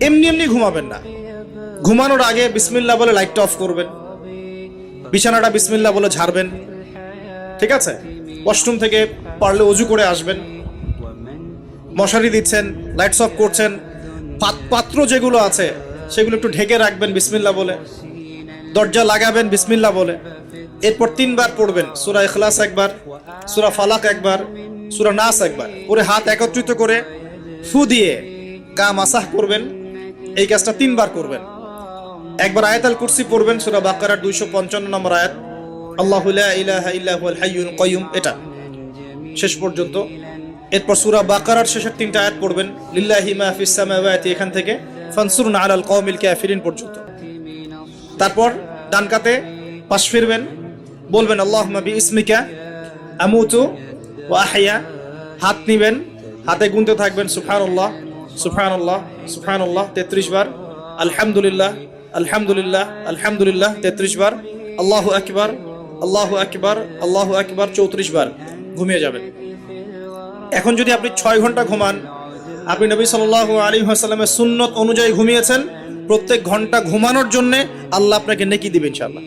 এমনি এমনি ঘুমাবেন না। ঘুমানোর আগে বিসমিল্লাহ বলে লাইটটা অফ করবেন, বিছানাটা বিসমিল্লাহ বলে ঝাড়বেন, ঠিক আছে? ওয়াশরুম থেকে পারলে অজু করে আসবেন। মশারি দিচ্ছেন, লাইটস অফ করছেন, পাত্র যেগুলো আছে সেগুলো একটু ঢেকে রাখবেন বিসমিল্লাহ বলে, দরজা লাগাবেন বিসমিল্লাহ বলে। এরপর 3 বার পড়বেন সূরা ইখলাস একবার, সূরা ফালাক একবার, সূরা নাস একবার, পরে হাত একত্রিত করে ফু দিয়ে গা মাসাহ করবেন। এই কাজটা 3 বার করবেন। একবার আয়াতুল কুরসি পড়বেন, সূরা বাকারার 255 নম্বর আয়াত, আল্লাহু লা ইলাহা ইল্লা হুয়াল হাইয়ুল কাইয়ুম, এটা শেষ পর্যন্ত। এরপর সূরা বাকারার শেষের 3টা আয়াত পড়বেন, লিল্লাহি মা ফিস সামাওয়াতি, এখান থেকে ফানসুরনা আলাল কওমিল কাফিরিন পর্যন্ত। তারপর ডান কাতে পাশ ফিরবেন, বলবেন আল্লাহুম্মা বিইসমিকা আমুতু ওয়া আহইয়া। হাত নিবেন, হাতে গুনতে থাকবেন সুবহানাল্লাহ সুবহানাল্লাহ সুবহানাল্লাহ 33 বার, আলহামদুলিল্লাহ আলহামদুলিল্লাহ আলহামদুলিল্লাহ 33 বার, আল্লাহু আকবার আল্লাহু আকবার আল্লাহু আকবার 34 বার। ঘুমিয়ে যাবেন। এখন যদি আপনি 6 ঘন্টা ঘুমান, আপনি নবী সাল্লাল্লাহু আলাইহি ওয়াসাল্লামের সুন্নত অনুযায়ী ঘুমিয়েছেন, প্রত্যেক ঘন্টা ঘুমানোর জন্য আল্লাহ আপনাকে নেকি দিবেন ইনশাআল্লাহ।